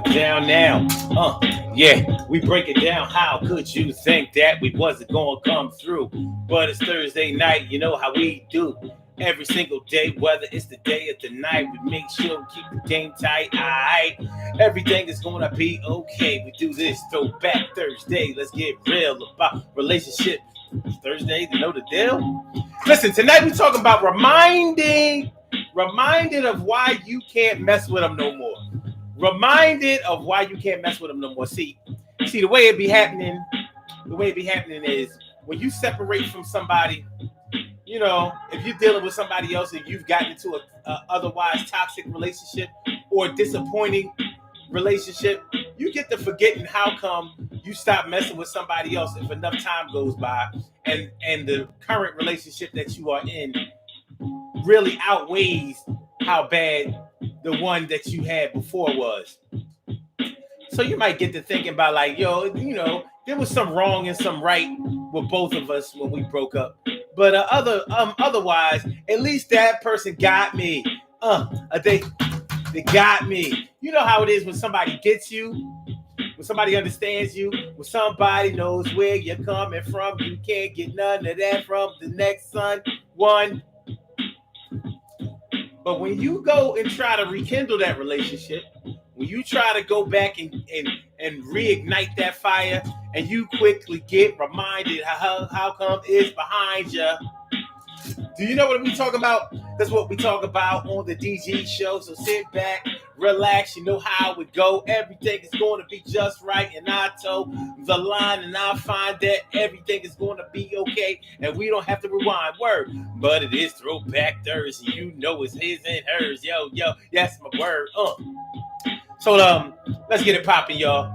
going down now. Yeah, we break it down. How could you think that we wasn't gonna come through? But it's Thursday night, you know how we do. Every single day, whether it's the day or the night, we make sure we keep the game tight. Alright, everything is gonna be okay. We do this Throwback Thursday. Let's get real about relationships. Thursday, you know the deal. Listen, tonight we talking about reminded of why you can't mess with them no more. Reminded of why you can't mess with them no more. See, the way it be happening, is when you separate from somebody, you know, if you're dealing with somebody else and you've gotten into a otherwise toxic relationship or disappointing relationship, you get to forgetting how come you stop messing with somebody else if enough time goes by and the current relationship that you are in really outweighs how bad the one that you had before was. So you might get to thinking about like, yo, you know, there was some wrong and some right with both of us when we broke up. But otherwise, at least that person got me. They got me. You know how it is when somebody gets you, when somebody understands you, when somebody knows where you're coming from. You can't get none of that from the next one. But when you go and try to rekindle that relationship, when you try to go back and reignite that fire, and you quickly get reminded how come it's behind you. Do you know what we talk about? That's what we talk about on the DG show. So sit back, relax. You know how it go. Everything is going to be just right. And I toe the line, and I find that everything is going to be okay. And we don't have to rewind. Word. But it is Throwback Thursday. You know it's his and hers. Yo, that's my word. So let's get it popping, y'all.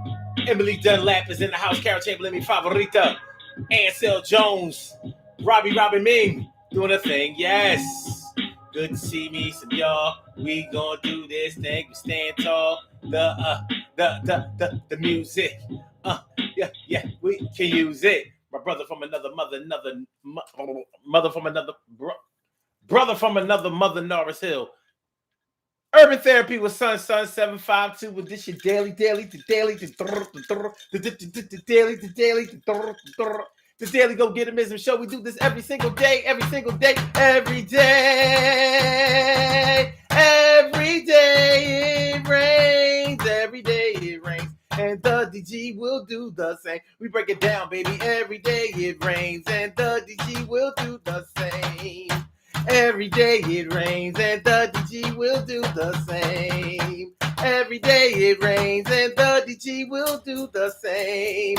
Emily Dunlap is in the house. Carol Chamberlain, mi favorita. Ansel Jones. Robbie Ming. Doing a thing, yes. Good to see me, some y'all. We gonna do this thing. We stand tall. The music. Yeah, we can use it. My brother from another mother, brother from another mother, Norris Hill. Urban Therapy with Sun 752 with this your daily. The Daily Go Getimism Show. We do this every single day. Every day it rains. Every day it rains. And the DG will do the same. We break it down, baby. Every day it rains. And the DG will do the same. Every day it rains. And the DG will do the same. Every day it rains. And the DG will do the same.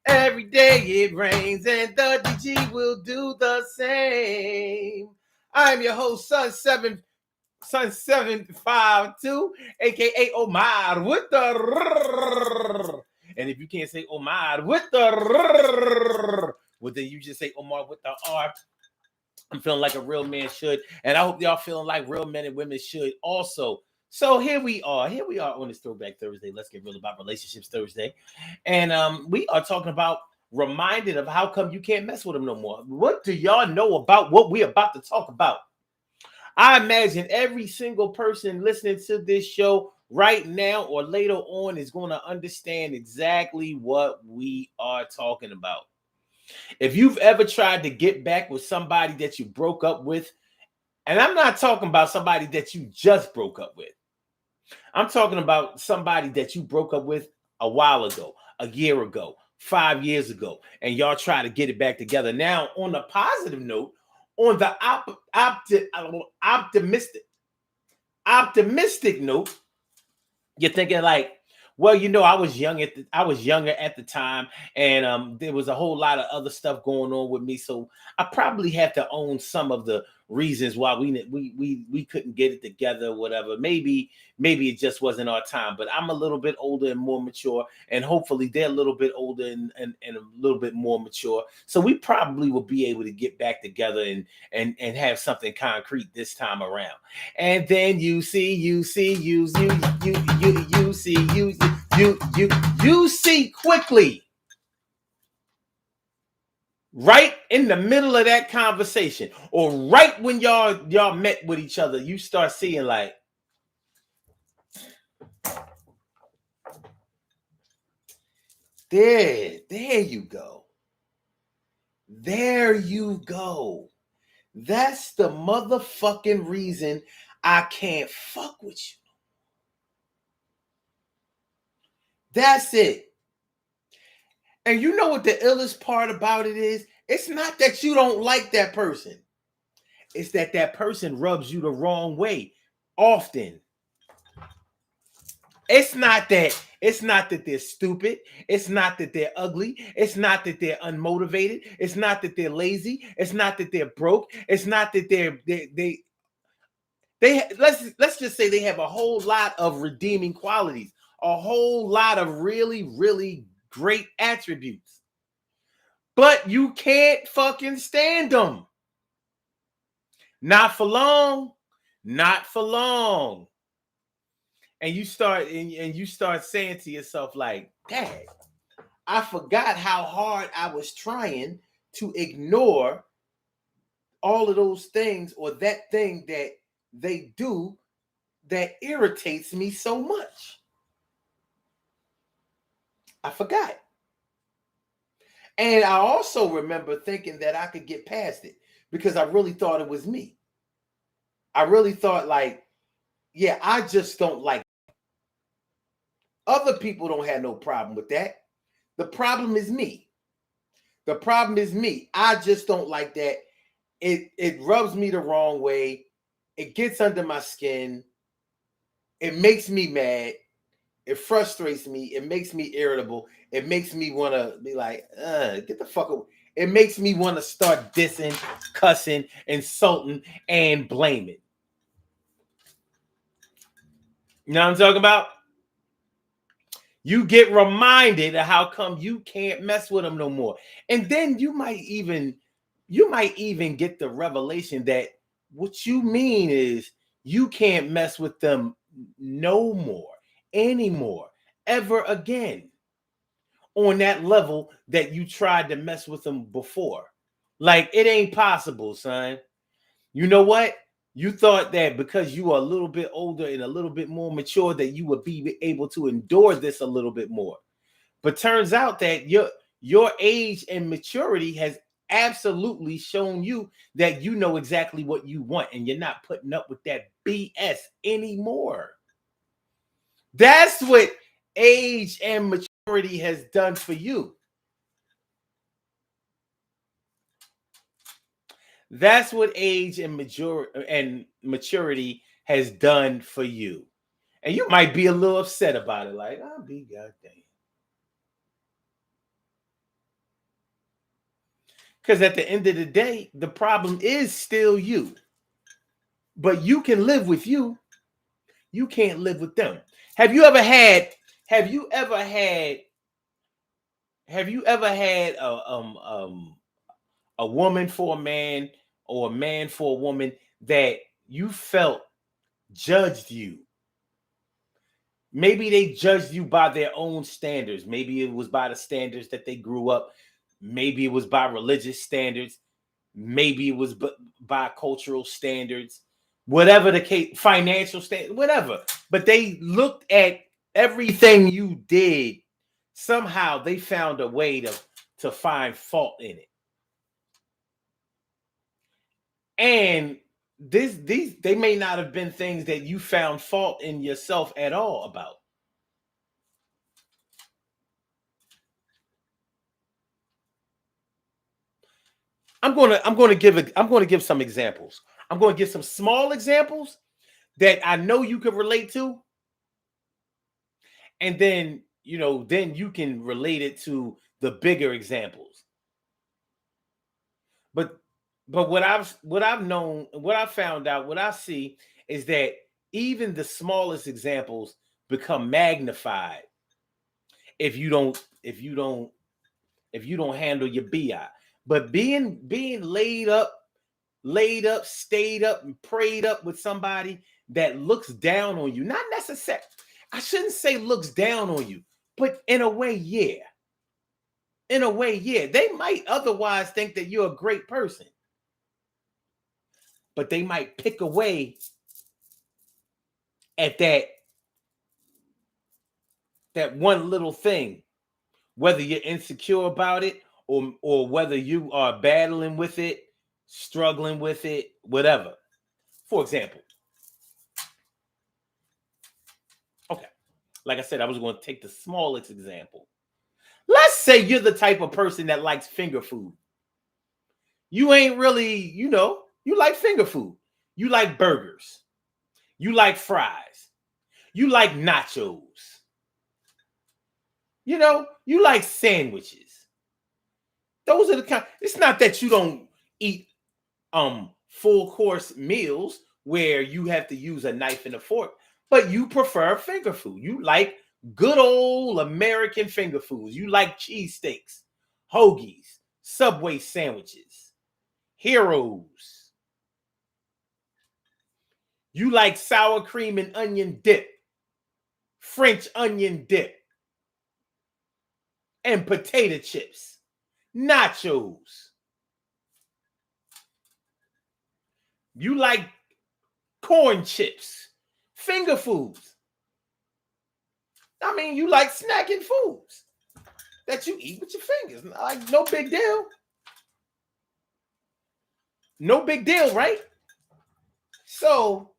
Every day it rains and the DG will do the same. I'm your host, Sun 752, aka Omar with the. And if you can't say Omar with the, well then you just say Omar with the R. I'm feeling like a real man should, and I hope y'all feeling like real men and women should also. So here we are on this Throwback Thursday. Let's get real about relationships Thursday. And we are talking about reminded of how come you can't mess with them no more. What do y'all know about what we're about to talk about? I imagine every single person listening to this show right now or later on is going to understand exactly what we are talking about. If you've ever tried to get back with somebody that you broke up with, and I'm not talking about somebody that you just broke up with. I'm talking about somebody that you broke up with a while ago, a year ago, 5 years ago, and y'all try to get it back together. Now, on a positive note, on the optimistic note, you're thinking like, well, you know, I was younger at the time, and there was a whole lot of other stuff going on with me, so I probably had to own some of the reasons why we couldn't get it together or whatever. Maybe it just wasn't our time. But I'm a little bit older and more mature, and hopefully they're a little bit older and a little bit more mature. So we probably will be able to get back together and have something concrete this time around. And then you see quickly, right in the middle of that conversation, or right when y'all met with each other, you start seeing like, There you go. There you go. That's the motherfucking reason I can't fuck with you. That's it. And you know what the illest part about it is? It's not that you don't like that person. It's that that person rubs you the wrong way often. It's not that they're stupid. It's not that they're ugly. It's not that they're unmotivated. It's not that they're lazy. It's not that they're broke. It's not that let's just say they have a whole lot of redeeming qualities, a whole lot of really, really great attributes. But you can't fucking stand them. Not for long. Not for long. And you start saying to yourself, like, Dad, I forgot how hard I was trying to ignore all of those things or that thing that they do that irritates me so much. I forgot. And I also remember thinking that I could get past it because I really thought it was me. I really thought, like, yeah, I just don't like it. Other people don't have no problem with that. The problem is me. The problem is me. I just don't like that. It rubs me the wrong way. It gets under my skin. It makes me mad. It frustrates me. It makes me irritable. It makes me want to be like, get the fuck away. It makes me want to start dissing, cussing, insulting, and blaming. You know what I'm talking about? You get reminded of how come you can't mess with them no more. And then you might even get the revelation that what you mean is you can't mess with them no more, anymore, ever again on that level that you tried to mess with them before. Like, it ain't possible, son. You know what? You thought that because you are a little bit older and a little bit more mature that you would be able to endure this a little bit more. But turns out that your age and maturity has absolutely shown you that you know exactly what you want and you're not putting up with that BS anymore. That's what age and maturity has done for you. That's what age and maturity has done for you. And you might be a little upset about it, like, I'll be goddamn. Because at the end of the day, the problem is still you. But you can live with you. You can't live with them. Have you ever had a woman for a man or a man for a woman that you felt judged you? Maybe they judged you by their own standards. Maybe it was by the standards that they grew up. Maybe it was by religious standards. Maybe it was by cultural standards. Whatever the case, financial standards, whatever. But they looked at everything you did. Somehow they found a way to find fault in it. And these they may not have been things that you found fault in yourself at all about. I'm going to give some examples. I'm going to give some small examples that I know you can relate to. And then, then you can relate it to the bigger examples. But what I've known, what I found out, what I see is that even the smallest examples become magnified if you don't handle your BI. But being laid up, stayed up, and prayed up with somebody that looks down on you, not necessarily, I shouldn't say looks down on you, but in a way, yeah. In a way, yeah. They might otherwise think that you're a great person, but they might pick away at that one little thing whether you're insecure about it or whether you are battling with it, struggling with it, whatever. For example, okay, like I said, I was going to take the smallest example. Let's say you're the type of person that likes finger food. You ain't really, you like finger food. You like burgers. You like fries. You like nachos. You like sandwiches. Those are the kind. It's not that you don't eat full course meals where you have to use a knife and a fork, but you prefer finger food. You like good old American finger foods. You like cheesesteaks, hoagies, Subway sandwiches, Heroes. You like sour cream and onion dip, French onion dip, and potato chips, nachos. You like corn chips, finger foods. I mean, you like snacking foods that you eat with your fingers. Like, no big deal. No big deal, right? So,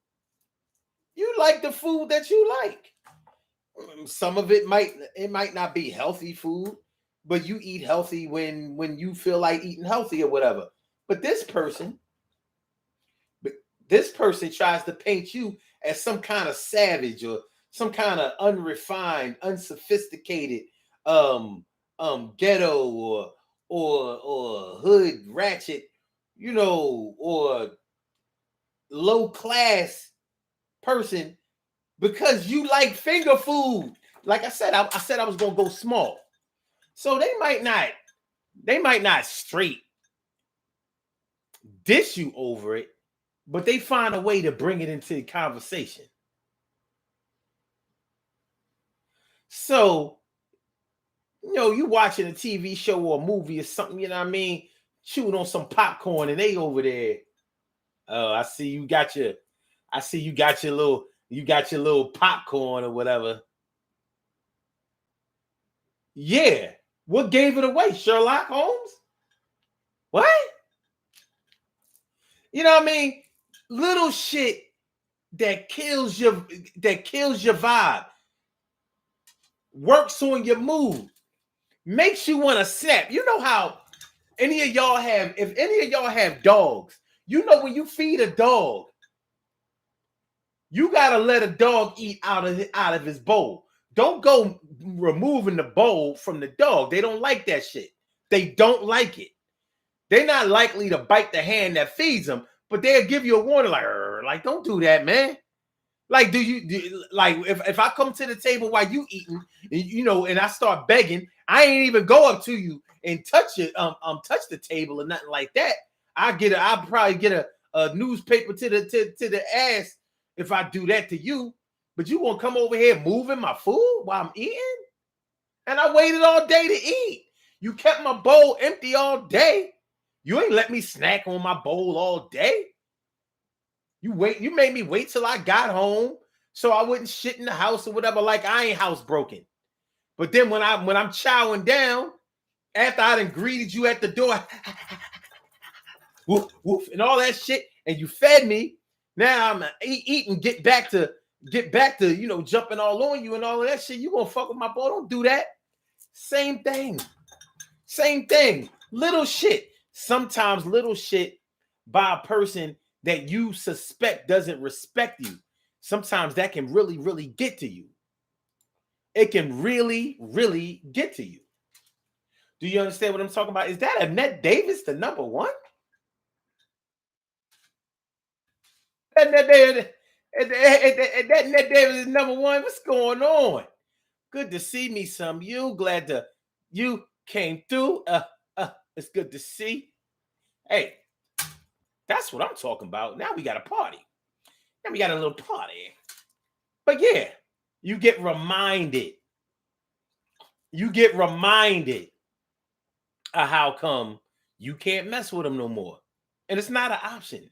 you like the food that you like. Some of it might not be healthy food, but you eat healthy when you feel like eating healthy or whatever. But this person tries to paint you as some kind of savage or some kind of unrefined, unsophisticated ghetto or hood ratchet, or low class person because you like finger food. Like I said, I said I was gonna go small. So they might not straight dish you over it, but they find a way to bring it into the conversation. So, you watching a TV show or a movie or something, you know what I mean? Chewing on some popcorn and they over there. I see you got your little popcorn or whatever. Yeah. What gave it away? Sherlock Holmes? What? You know what I mean? Little shit that kills your vibe, works on your mood, makes you want to snap. You know how if any of y'all have dogs, when you feed a dog, you gotta let a dog eat out of his bowl. Don't go removing the bowl from the dog. They don't like that shit. They don't like it. They're not likely to bite the hand that feeds them, but they'll give you a warning, like don't do that, man. Like, if I come to the table while you eating, and I start begging, I ain't even go up to you and touch the table or nothing like that. I'll probably get a newspaper to the ass if I do that to you. But you won't come over here moving my food while I'm eating? And I waited all day to eat. You kept my bowl empty all day. You ain't let me snack on my bowl all day. You made me wait till I got home so I wouldn't shit in the house or whatever, like I ain't housebroken. But then when I'm chowing down, after I done greeted you at the door, woof, woof, and all that shit, and you fed me, now I'm eating, get back to jumping all on you and all of that shit. You gonna fuck with my boy? Don't do that. Same thing. Little shit. Sometimes little shit by a person that you suspect doesn't respect you. Sometimes that can really, really get to you. It can really, really get to you. Do you understand what I'm talking about? Is that Annette Davis, the number one? That Annette Davis is number one. What's going on? Good to see me some you. Glad you came through. It's good to see. Hey, that's what I'm talking about. Now we got a party. Now we got a little party. But yeah, you get reminded. You get reminded of how come you can't mess with them no more. And it's not an option.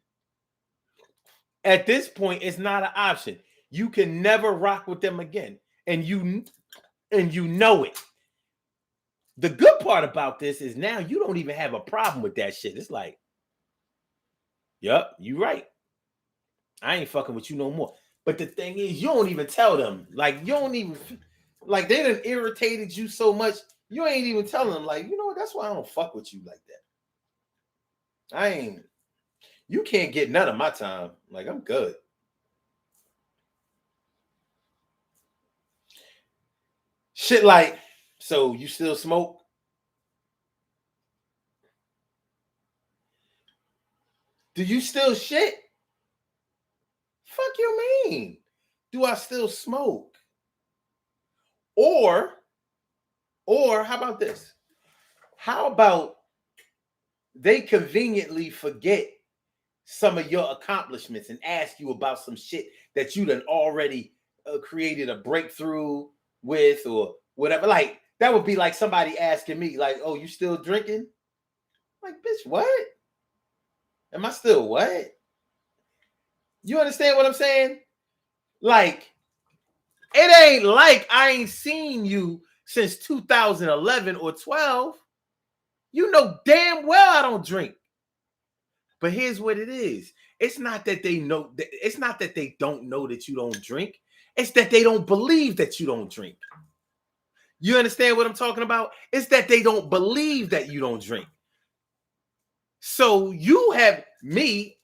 At this point, it's not an option. You can never rock with them again. And you know it. The good part about this is now you don't even have a problem with that shit. It's like, yep, you right. I ain't fucking with you no more. But the thing is, you don't even tell them. Like, you don't even, like, they done irritated you so much, you ain't even telling them, like, you know what, that's why I don't fuck with you like that. I ain't, you can't get none of my time. Like, I'm good. Shit like, so you still smoke? Do you still shit? Fuck you mean? Do I still smoke? Or how about this? How about they conveniently forget some of your accomplishments and ask you about some shit that you done already created a breakthrough with or whatever. Like, that would be like somebody asking me, like, oh, you still drinking? Like, bitch, what? Am I still what? You understand what I'm saying? Like, it ain't like I ain't seen you since 2011 or 12. You know damn well I don't drink. But here's what it is. It's not that they know, it's not that they don't know that you don't drink. It's that they don't believe that you don't drink. You understand what I'm talking about? It's that they don't believe that you don't drink. So you have me,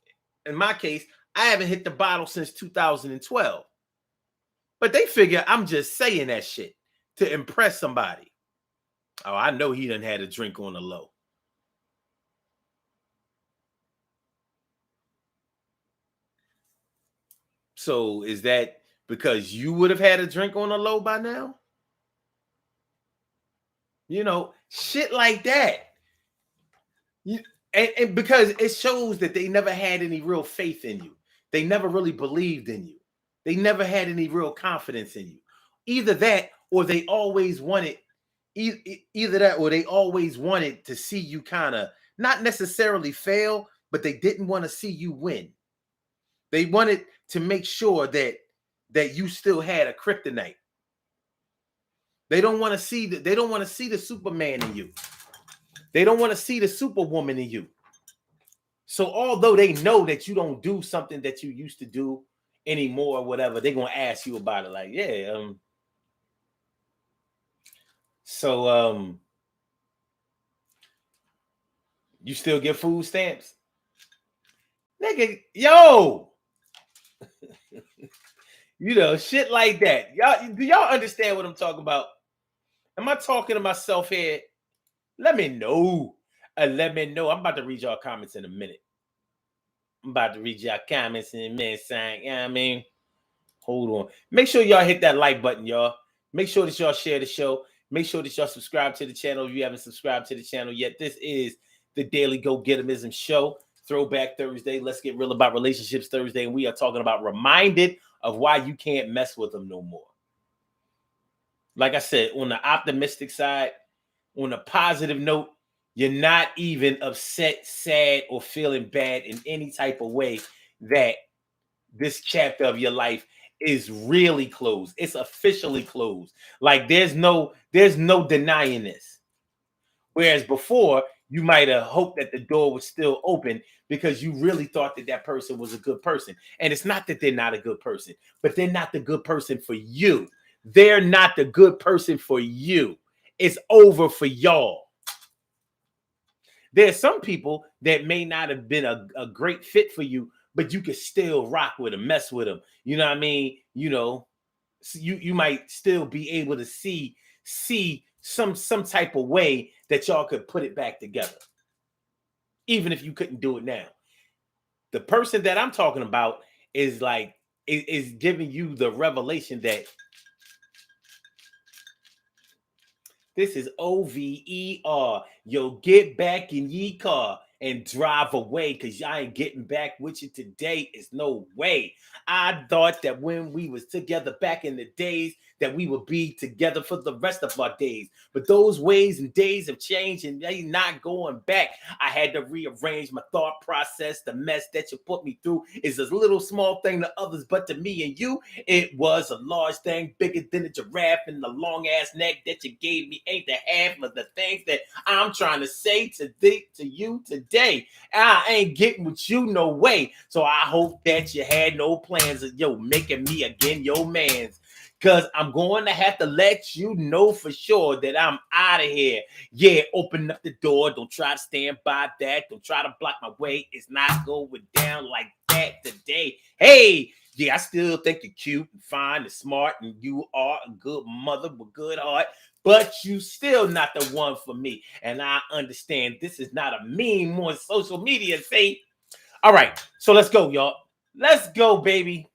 in my case, I haven't hit the bottle since 2012. But they figure I'm just saying that shit to impress somebody. Oh, I know he done had a drink on the low. So is that because you would have had a drink on the low by now? You know, shit like that. And because it shows that they never had any real faith in you. They never really believed in you. They never had any real confidence in you. Either that or they always wanted either that or they always wanted to see you kind of not necessarily fail, but they didn't want to see you win. They wanted to make sure that you still had a kryptonite. They don't want to see the Superman in you. They don't want to see the Superwoman in you. So although they know that you don't do something that you used to do anymore or whatever, they're gonna ask you about it. Like, yeah, you still get food stamps? Nigga, yo. You know, shit like that. Y'all, do y'all understand what I'm talking about? Am I talking to myself here? Let me know. Let me know. I'm about to read y'all comments in a minute. I'm about to read y'all comments in a minute, saying, yeah, I mean, hold on. Make sure y'all hit that like button, y'all. Make sure that y'all share the show. Make sure that y'all subscribe to the channel if you haven't subscribed to the channel yet. This is the Daily Go Getimism Show, Throwback Thursday. Let's get real about relationships Thursday. And we are talking about reminded of why you can't mess with them no more. Like I said, on the optimistic side, on a positive note, you're not even upset, sad, or feeling bad in any type of way that this chapter of your life is really closed. It's officially closed. Like there's no denying this. Whereas before, you might have hoped that the door was still open because you really thought that that person was a good person. And it's not that they're not a good person, but they're not the good person for you. They're not the good person for you. It's over for y'all. There's some people that may not have been a great fit for you, but you could still rock with them, mess with them. You know what I mean? You know, you might still be able to see some type of way that y'all could put it back together, even if you couldn't do it now. The person that I'm talking about is like is giving you the revelation that this is OVER. Yo, get back in ye car and drive away because I ain't getting back with you today. It's no way. I thought that when we was together back in the days that we would be together for the rest of our days. But those ways and days have changed and they not going back. I had to rearrange my thought process. The mess that you put me through is a little small thing to others, but to me and you, it was a large thing, bigger than a giraffe, and the long ass neck that you gave me ain't the half of the things that I'm trying to say to you today. I ain't getting with you no way. So I hope that you had no plans of making me again your man's. Cause I'm going to have to let you know for sure that I'm out of here. Yeah, open up the door. Don't try to stand by that. Don't try to block my way. It's not going down like that today. Hey, yeah, I still think you're cute and fine and smart, and you are a good mother with good heart. But you still not the one for me. And I understand this is not a meme on social media. See? All right, so let's go, y'all. Let's go, baby.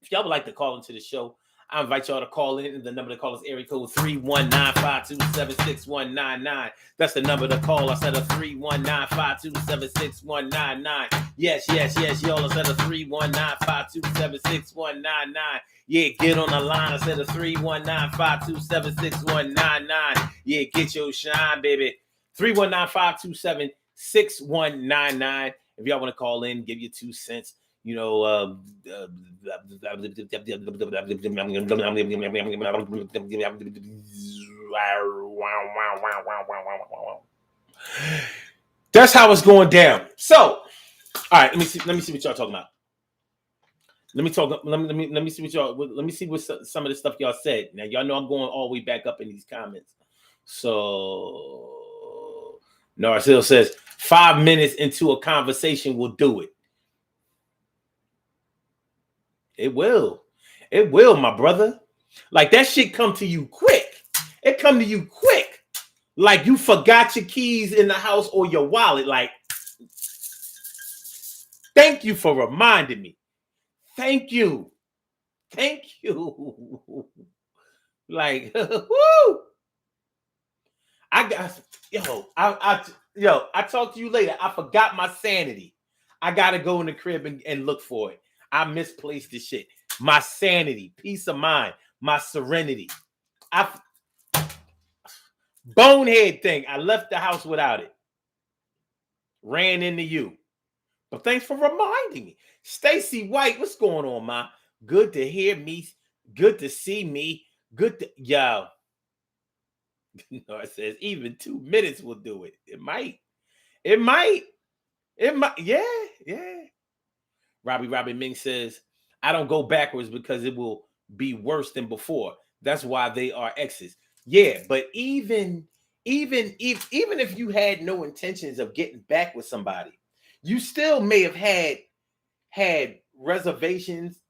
If y'all would like to call into the show, I invite y'all to call in. The number to call is area code 319-527-6199. That's the number to call. I said a 319-527-6199. Yes, y'all. I said a 319-527-6199. Yeah, get on the line. I said a 319-527-6199. Yeah, get your shine, baby. 319-527-6199. If y'all want to call in, give you 2 cents. That's how it's going down. So, all right, let me see what y'all talking about. Let me see what y'all. Let me see what some of the stuff y'all said. Now y'all know I'm going all the way back up in these comments. So, Narcille says 5 minutes into a conversation will do it. It will, my brother. Like that shit come to you quick. It come to you quick. Like you forgot your keys in the house or your wallet. Like, thank you for reminding me. Thank you. Like, woo. I talk to you later. I forgot my sanity. I gotta go in the crib and look for it. I misplaced the shit. My sanity, peace of mind, my serenity. Bonehead thing. I left the house without it. Ran into you. But thanks for reminding me. Stacy White, what's going on, ma? Good to hear me. Good to see me. Yo. It says even 2 minutes will do it. It might. Yeah. Robbie Ming says, I don't go backwards because it will be worse than before. That's why they are exes. Yeah, but even if you had no intentions of getting back with somebody, you still may have had reservations,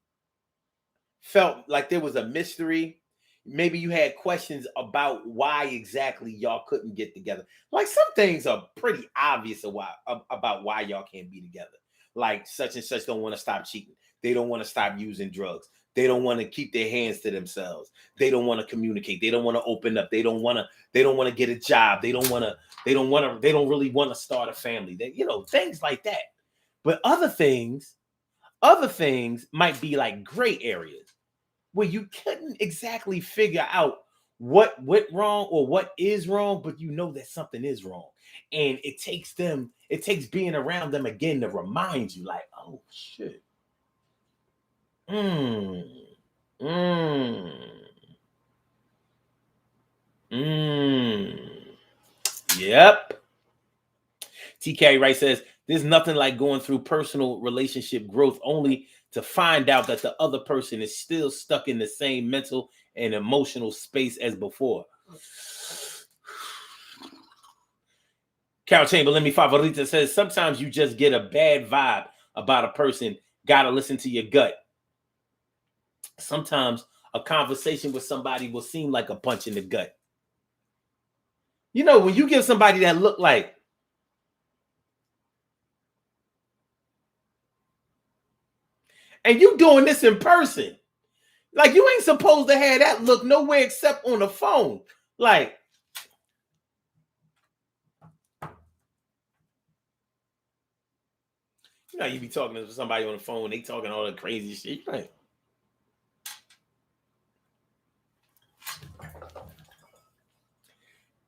felt like there was a mystery. Maybe you had questions about why exactly y'all couldn't get together. Like some things are pretty obvious about why y'all can't be together. Like such and such don't want to stop cheating. They don't want to stop using drugs. They don't want to keep their hands to themselves. They don't want to communicate. They don't want to open up. They don't want to get a job. They don't really want to start a family. Things like that. But other things might be like gray areas where you couldn't exactly figure out what went wrong or what is wrong, but you know that something is wrong. And it takes being around them again to remind you, like, oh shit. Yep. TK Wright says, there's nothing like going through personal relationship growth only to find out that the other person is still stuck in the same mental and emotional space as before. Carol Chamberlain, mi favorita, says, sometimes you just get a bad vibe about a person. Gotta listen to your gut. Sometimes a conversation with somebody will seem like a punch in the gut. When you give somebody that look like, and you doing this in person, like you ain't supposed to have that look nowhere except on the phone. Like, you be talking to somebody on the phone, they talking all that crazy shit. Right?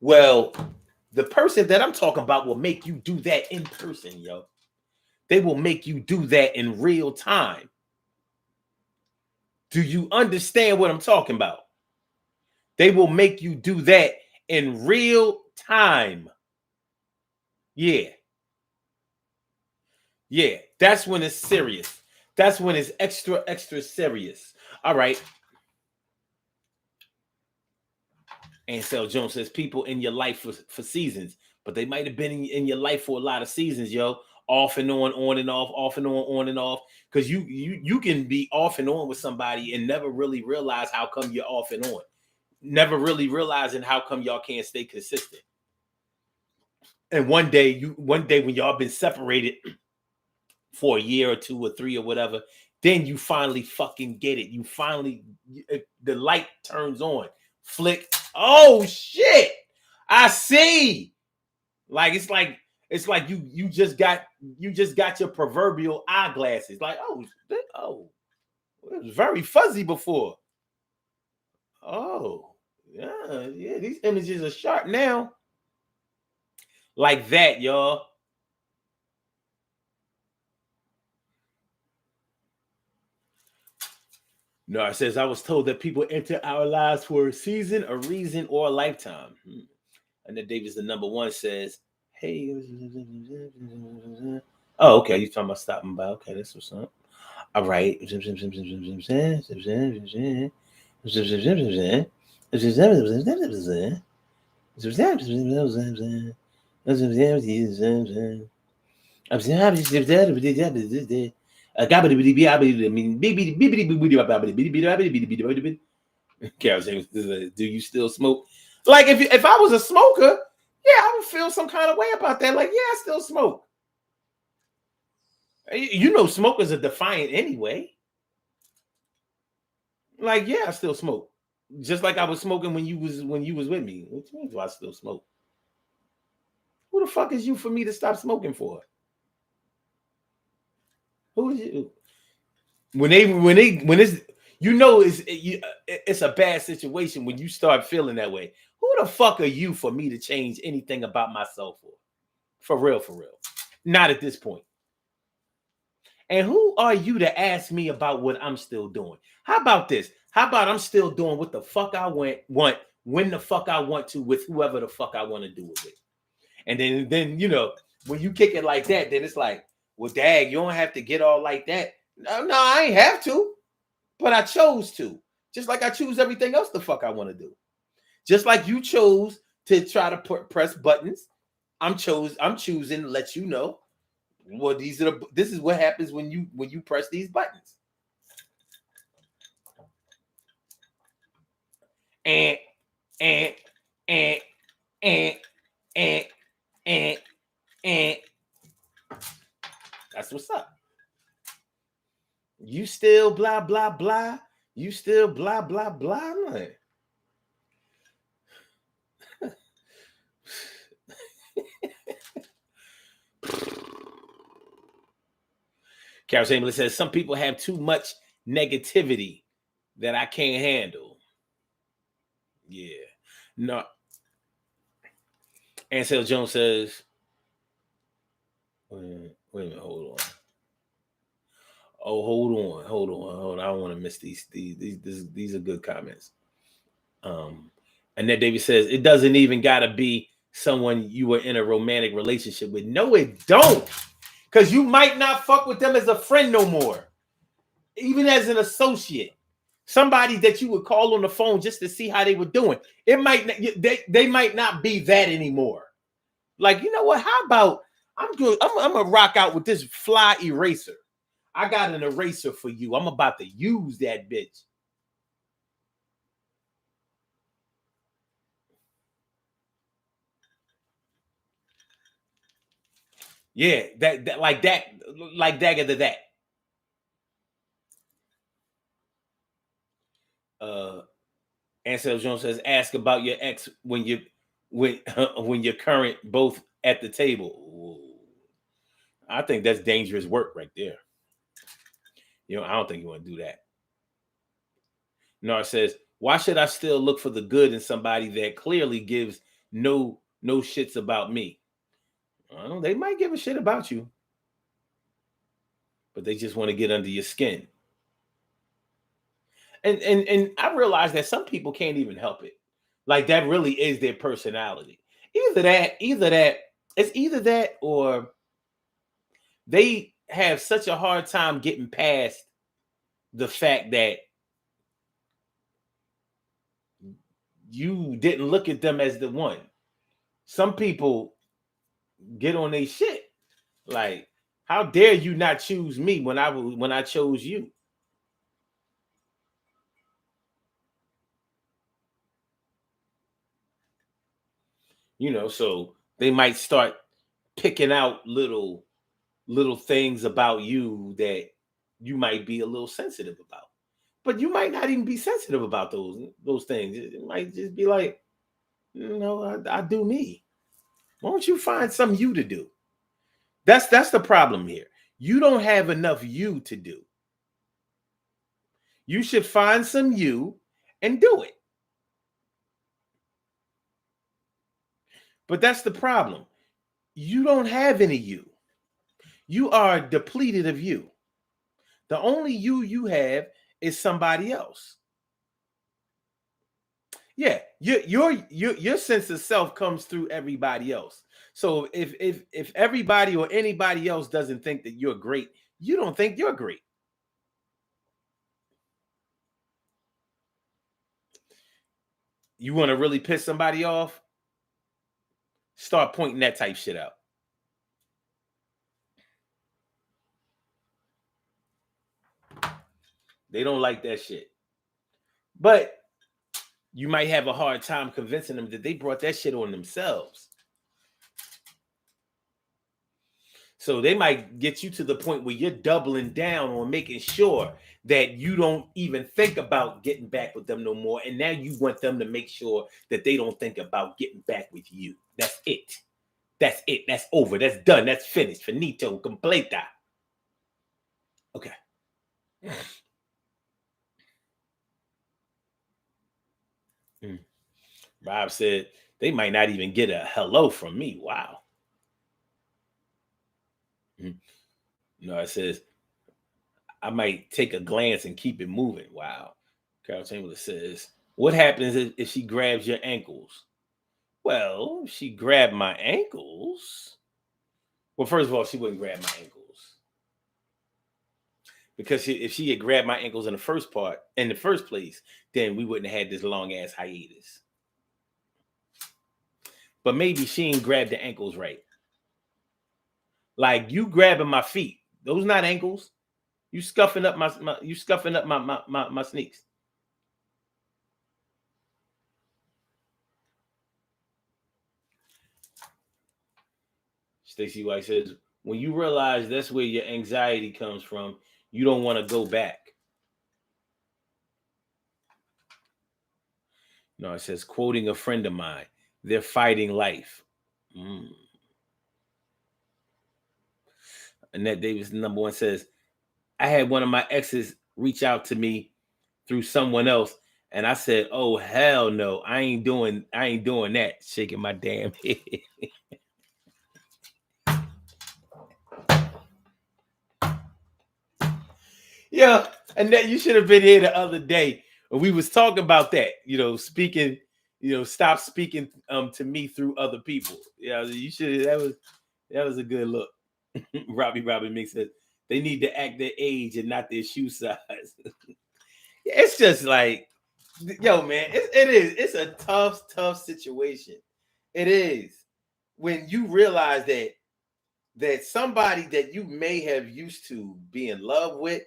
Well, the person that I'm talking about will make you do that in person, yo. They will make you do that in real time. Do you understand what I'm talking about? They will make you do that in real time. Yeah. Yeah. That's when it's serious. That's when it's extra, extra serious. All right. Ansel Jones says people in your life for seasons, but they might have been in your life for a lot of seasons, yo. Off and on and off, off and on and off. Because you can be off and on with somebody and never really realize how come you're off and on. Never really realizing how come y'all can't stay consistent. And one day when y'all been separated for a year or two or three or whatever, then you finally fucking get it. You finally, the light turns on. Flick. Oh shit! I see. Like it's like you just got your proverbial eyeglasses. Like oh, it was very fuzzy before. Oh yeah, these images are sharp now. Like that, y'all. No, it says I was told that people enter our lives for a season, a reason, or a lifetime. And then Davis, the number one, says, "Hey, oh, okay, you talking about stopping by? Okay, that's what's up. All right." Do you still smoke? Like if I was a smoker, yeah, I would feel some kind of way about that. Like, yeah, I still smoke. You know, smokers are defiant anyway. Like, yeah, I still smoke. Just like I was smoking when you was with me. What do you mean do I still smoke? Who the fuck is you for me to stop smoking for? Who is you? When it's it's a bad situation when you start feeling that way. Who the fuck are you for me to change anything about myself for? For real, for real. Not at this point. And who are you to ask me about what I'm still doing? How about this? How about I'm still doing what the fuck I want when the fuck I want to with whoever the fuck I want to do it with. And then you know, when you kick it like that, then it's like, well, dag, you don't have to get all like that. No, I ain't have to, but I chose to. Just like I choose everything else the fuck I want to do. Just like you chose to try to press buttons, I'm choosing to let you know. Well, this is what happens when you press these buttons. And and and and and and that's what's up. You still blah blah blah. You still blah blah blah. Like, Carol Chamberlain says some people have too much negativity that I can't handle. Yeah. No. Ansel Jones says, wait a minute, hold on. Oh, hold on. I don't want to miss these. These are good comments. And then David says it doesn't even gotta be someone you were in a romantic relationship with. No, it don't. Because you might not fuck with them as a friend no more. Even as an associate. Somebody that you would call on the phone just to see how they were doing. It might they might not be that anymore. Like, you know what? How about I'm good? I'm gonna rock out with this fly eraser. I got an eraser for you. I'm about to use that bitch. Yeah, that like that, like dagger to that. Ansel Jones says, ask about your ex when when you're current both at the table. Ooh. I think that's dangerous work right there. You know, I don't think you want to do that. Nar says, why should I still look for the good in somebody that clearly gives no shits about me. Well, they might give a shit about you, but they just want to get under your skin. And I realize that some people can't even help it. Like that really is their personality. It's either that or they have such a hard time getting past the fact that you didn't look at them as the one. Some people get on their shit. Like, how dare you not choose me when I chose you? So they might start picking out little things about you that you might be a little sensitive about. But you might not even be sensitive about those things. It might just be like, I do me. Why don't you find some you to do? That's the problem here. You don't have enough you to do. You should find some you and do it. But that's the problem. You don't have any you. You are depleted of you. The only you have is somebody else. Yeah, your sense of self comes through everybody else. So if everybody or anybody else doesn't think that you're great, you don't think you're great. You want to really piss somebody off? Start pointing that type shit out. They don't like that shit. But you might have a hard time convincing them that they brought that shit on themselves. So they might get you to the point where you're doubling down on making sure that you don't even think about getting back with them no more. And now you want them to make sure that they don't think about getting back with you. That's it. That's it. That's over. That's done. That's finished. Finito. Completa. Okay. Rob said they might not even get a hello from me. Wow. No, it says I might take a glance and keep it moving. Wow. Carol Chamberlain says, what happens if she grabs your ankles? Well, if she grabbed my ankles. Well, first of all, she wouldn't grab my ankles. Because if she had grabbed my ankles in the first place, then we wouldn't have had this long ass hiatus. But maybe she ain't grabbed the ankles right. Like you grabbing my feet. Those not ankles. You scuffing up my sneaks. Stacey White says, when you realize that's where your anxiety comes from, you don't want to go back. No, it says, quoting a friend of mine, they're fighting life. Annette Davis, number one, says, I had one of my exes reach out to me through someone else, and I said, oh, hell no, I ain't doing that, shaking my damn head. Yeah, and that you should have been here the other day when we was talking about that. Speaking, stop speaking to me through other people. Yeah, you should. That was a good look. Robbie Mix says they need to act their age and not their shoe size. It's just like, yo, man, it is. It's a tough situation. It is when you realize that somebody that you may have used to be in love with,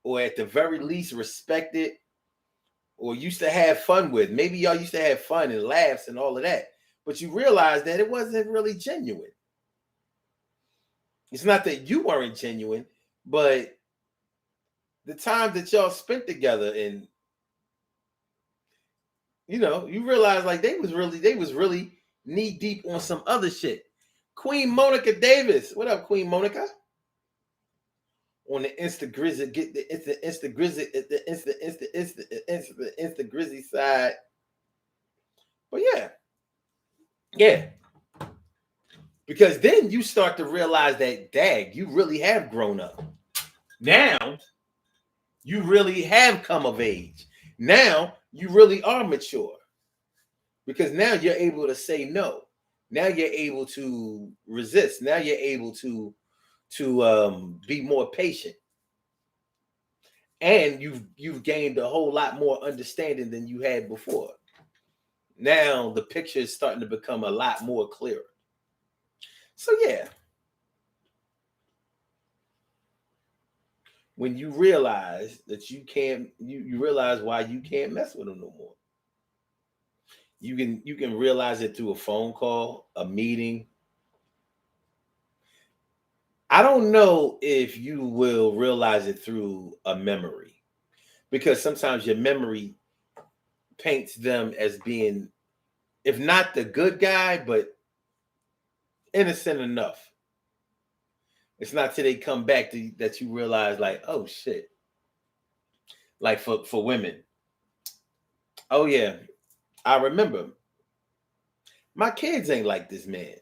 or at the very least respected, or used to have fun with. Maybe y'all used to have fun and laughs and all of that, but you realize that it wasn't really genuine. It's not that you weren't genuine, but the time that y'all spent together, and you realize like they was really knee deep on some other shit. Queen Monica Davis, what up, Queen Monica? On the Insta-Grizzy, get the Insta-Grizzy, the Insta-Grizzy side. But yeah, Yeah. Because then you start to realize that, dag, you really have grown up. Now, you really have come of age. Now, you really are mature. Because now you're able to say no. Now you're able to resist. Now you're able to be more patient. And you've gained a whole lot more understanding than you had before. Now the picture is starting to become a lot more clearer. So yeah, when you realize that you realize why you can't mess with them no more. You can realize it through a phone call, a meeting. I don't know if you will realize it through a memory, because sometimes your memory paints them as being, if not the good guy, but innocent enough. It's not till they come back that you realize, like, oh shit. Like for women, oh yeah, I remember my kids ain't like this man,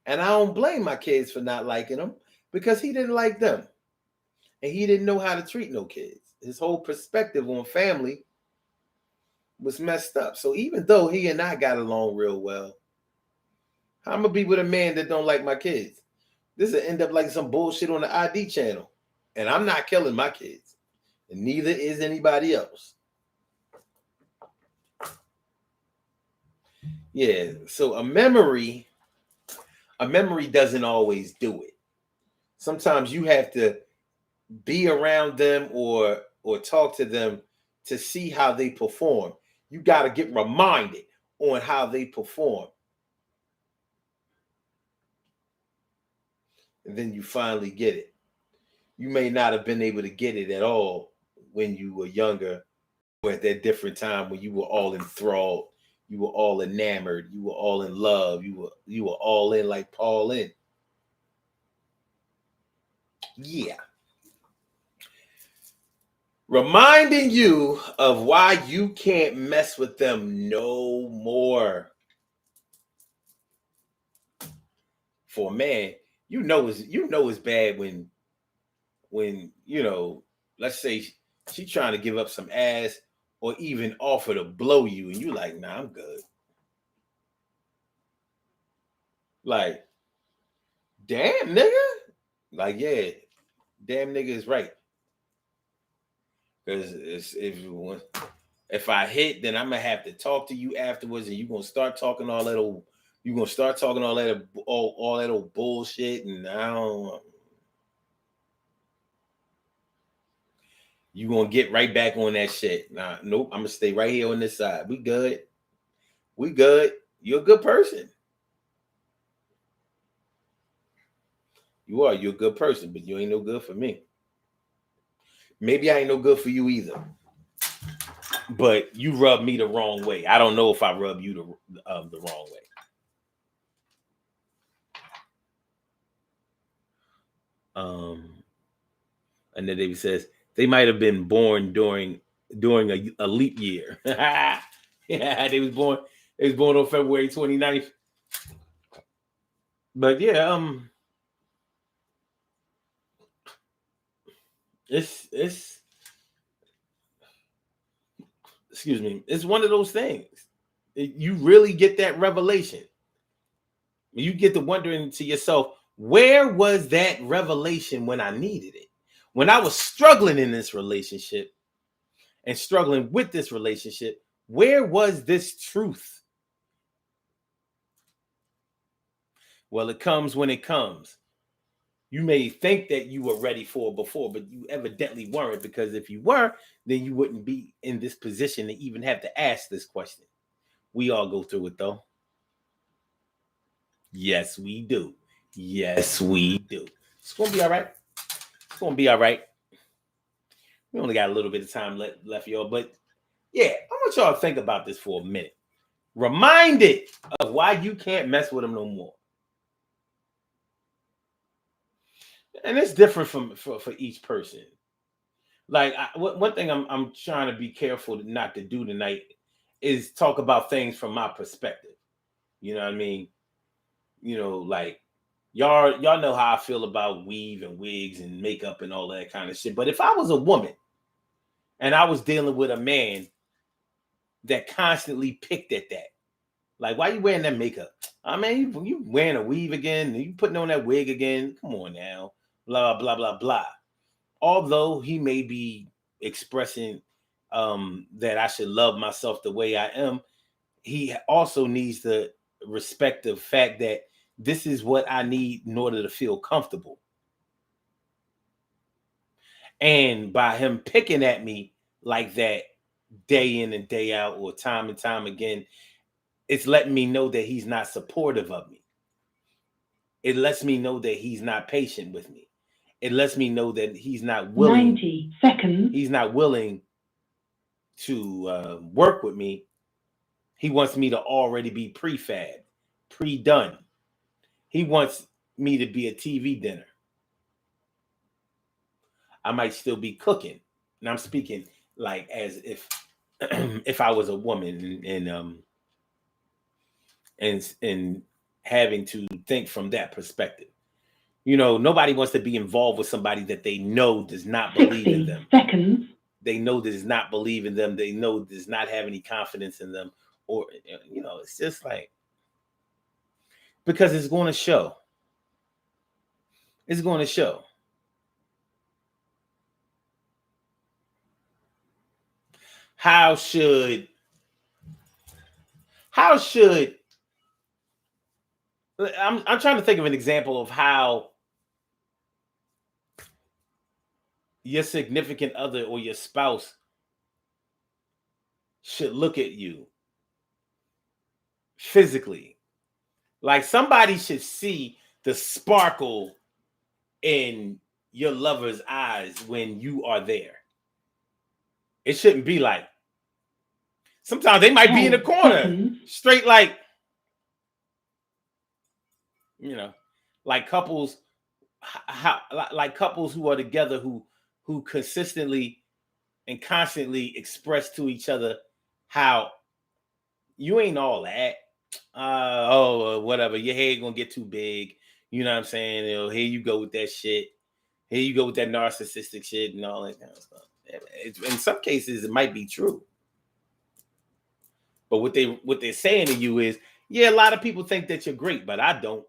and I don't blame my kids for not liking him, because he didn't like them, and he didn't know how to treat no kids. His whole perspective on family was messed up. So even though he and I got along real well, I'm gonna be with a man that don't like my kids. This will end up like some bullshit on the ID channel, and I'm not killing my kids, and neither is anybody else. Yeah. So a memory doesn't always do it. Sometimes you have to be around them or talk to them to see how they perform. You got to get reminded on how they perform. And then you finally get it. You may not have been able to get it at all when you were younger, or at that different time when you were all enthralled, you were all enamored, you were all in love, you were all in like Paul in. Yeah. Reminding you of why you can't mess with them no more. For a man, it's bad when let's say she trying to give up some ass or even offer to blow you, and you like, nah, I'm good. Like, damn nigga. Like, yeah, damn nigga is right. Because if I hit, then I'm gonna have to talk to you afterwards, and you're gonna start talking all that old. You're gonna start talking all that old bullshit, and I don't. You gonna get right back on that shit. Nah, nope. I'm gonna stay right here on this side. We good. We good. You're a good person. You are. You're a good person, but you ain't no good for me. Maybe I ain't no good for you either. But you rub me the wrong way. I don't know if I rub you the wrong way. And then David says they might have been born during a leap year. Yeah, they was born. They was born on February 29th. But yeah, it's excuse me, it's one of those things. You really get that revelation. You get to wondering to yourself, where was that revelation when I needed it? When I was struggling in this relationship and struggling with this relationship, where was this truth? Well, it comes when it comes. You may think that you were ready for it before, but you evidently weren't, because if you were, then you wouldn't be in this position to even have to ask this question. We all go through it though. Yes, we do. Yes, we do. It's gonna be all right. It's gonna be all right. We only got a little bit of time left, y'all. But yeah, I want y'all to think about this for a minute. Reminded of why you can't mess with them no more. And it's different for each person. Like, one thing I'm trying to be careful not to do tonight is talk about things from my perspective. You know what I mean? Like y'all know how I feel about weave and wigs and makeup and all that kind of shit. But if I was a woman and I was dealing with a man that constantly picked at that, like, why you wearing that makeup? I mean, you wearing a weave again? You putting on that wig again? Come on now. Blah, blah, blah, blah. Although he may be expressing that I should love myself the way I am, he also needs to respect the fact that this is what I need in order to feel comfortable. And by him picking at me like that day in and day out or time and time again, it's letting me know that he's not supportive of me. It lets me know that he's not patient with me. It lets me know that he's not willing. 90 seconds. He's not willing to work with me. He wants me to already be prefab, pre-done. He wants me to be a TV dinner. I might still be cooking. And I'm speaking like as if if I was a woman and having to think from that perspective. Nobody wants to be involved with somebody that they know does not believe in them. Seconds. They know does not believe in them. They know does not have any confidence in them. Or, it's just like, because it's going to show. It's going to show. How should I'm trying to think of an example of how your significant other or your spouse should look at you physically. Like, somebody should see the sparkle in your lover's eyes when you are there. It shouldn't be like, sometimes they might be in the corner, straight like, like couples, like couples who are together who consistently and constantly express to each other how you ain't all that. Whatever. Your head gonna get too big. You know what I'm saying? Here you go with that shit. Here you go with that narcissistic shit and all that kind of stuff. In some cases, it might be true. But what they're saying to you is, yeah, a lot of people think that you're great, but I don't.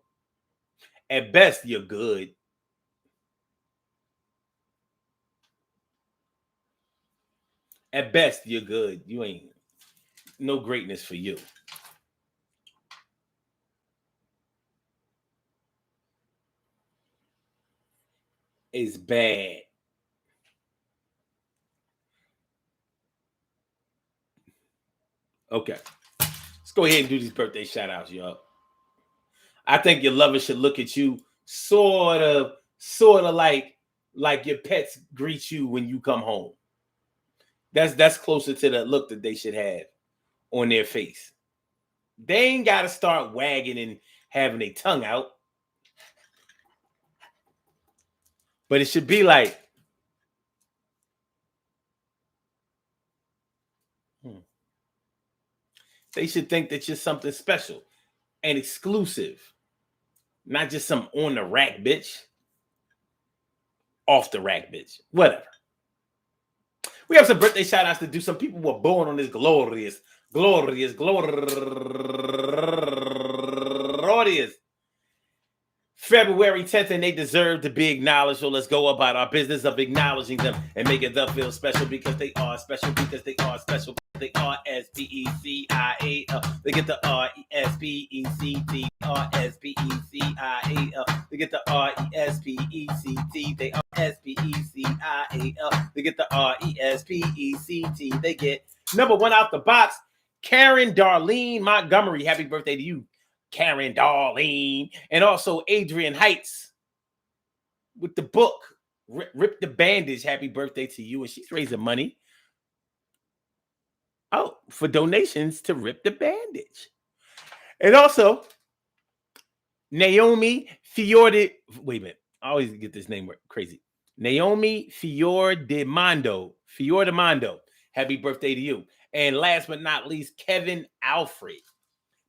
At best, you're good. At best, you're good. You ain't no greatness for you. It's bad. Okay. Let's go ahead and do these birthday shout outs, y'all. I think your lover should look at you sort of like your pets greet you when you come home. That's closer to the look that they should have on their face. They ain't got to start wagging and having a tongue out. But it should be like, they should think that you're something special and exclusive. Not just some on the rack bitch. Off the rack bitch. Whatever. We have some birthday shout outs to do. Some people were born on this glorious February 10th, and they deserve to be acknowledged. So let's go about our business of acknowledging them and making them feel special because they are special, because they are special. They are S-P-E-C-I-A-L. They get the R-E-S-P-E-C-T. R-S-P-E-C-I-A-L. They get the R-E-S-P-E-C-T. They are S-P-E-C-I-A-L. They get the R-E-S-P-E-C-T. They get number one out the box, Karen Darlene Montgomery. Happy birthday to you, Karen Darlene. And also Adrian Heights with the book, Rip the Bandage. Happy birthday to you. And she's raising money for donations to Rip the Bandage. And also Naomi Fiorde. Wait a minute. I always get this name crazy. Naomi Fiordimondo. Happy birthday to you. And last but not least, Kevin Alfred.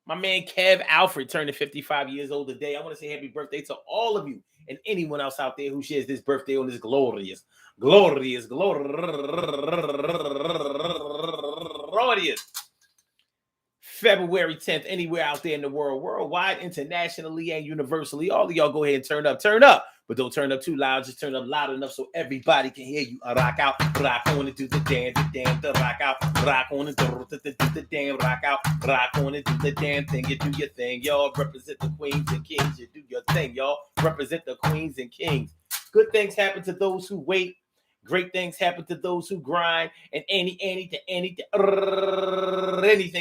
My man Kev Alfred turning 55 years old today. I want to say happy birthday to all of you and anyone else out there who shares this birthday on this glorious February 10th, anywhere out there in the world, worldwide, internationally, and universally. All of y'all go ahead and turn up. But don't turn up too loud. Just turn up loud enough so everybody can hear you. Rock out, rock on and do the damn, the rock out, rock on and do the damn, rock out, rock on and do the damn thing. You do your thing, y'all. Represent the queens and kings. You do your thing, y'all. Represent the queens and kings. Good things happen to those who wait. Great things happen to those who grind. And anything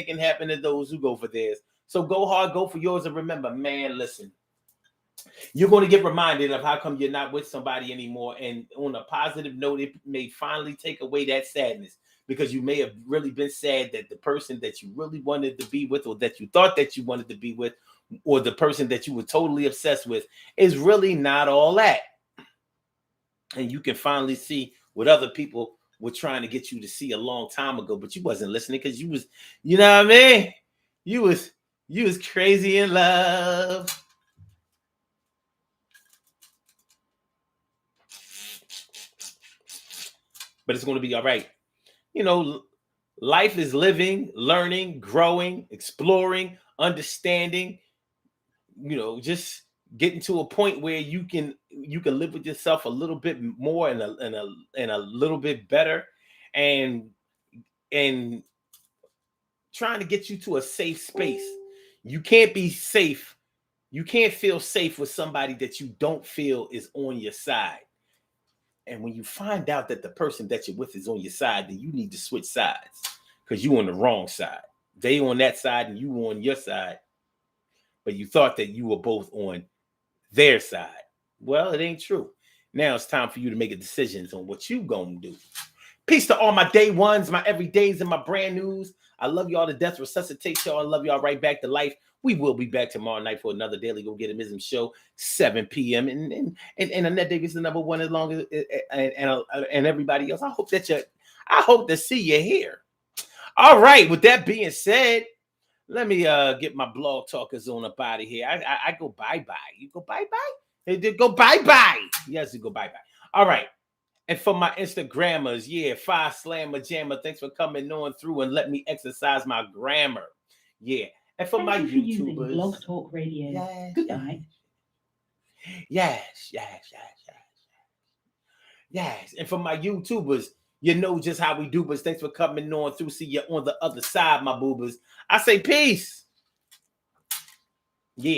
can happen to those who go for theirs. So go hard, go for yours. And remember, man, listen. You're going to get reminded of how come you're not with somebody anymore. And on a positive note, it may finally take away that sadness, because you may have really been sad that the person that you really wanted to be with, or that you thought that you wanted to be with, or the person that you were totally obsessed with is really not all that. And you can finally see what other people were trying to get you to see a long time ago, but you wasn't listening because you was, you know what I mean? You was crazy in love. But it's going to be all right. You know, life is living, learning, growing, exploring, understanding, you know, just getting to a point where you can live with yourself a little bit more and a little bit better, and trying to get you to a safe space. You can't be safe. You can't feel safe with somebody that you don't feel is on your side. And when you find out that the person that you're with is on your side, then you need to switch sides, because you on the wrong side. They on that side and you on your side. But you thought that you were both on their side. Well, it ain't true. Now it's time for you to make a decision on what you gonna do. Peace to all my day ones, my everydays, and my brand news. I love y'all to death. Resuscitate y'all. I love y'all right back to life. We will be back tomorrow night for another Daily Go Get 'Em show, 7 p.m. And Annette Davis, the number one, as long as and everybody else. I hope to see you here. All right. With that being said, let me get my blog talkers on up out of here. I go bye-bye. You go bye-bye? They did go bye-bye. Yes, you go bye-bye. All right. And for my Instagrammers, yeah, Five Slammer Jammer, thanks for coming on through and let me exercise my grammar. Yeah. And for my YouTubers. Blog Talk Radio. Yes. Good night. Yes. And for my YouTubers, you know just how we do, but thanks for coming on through. See you on the other side, my boobers. I say peace.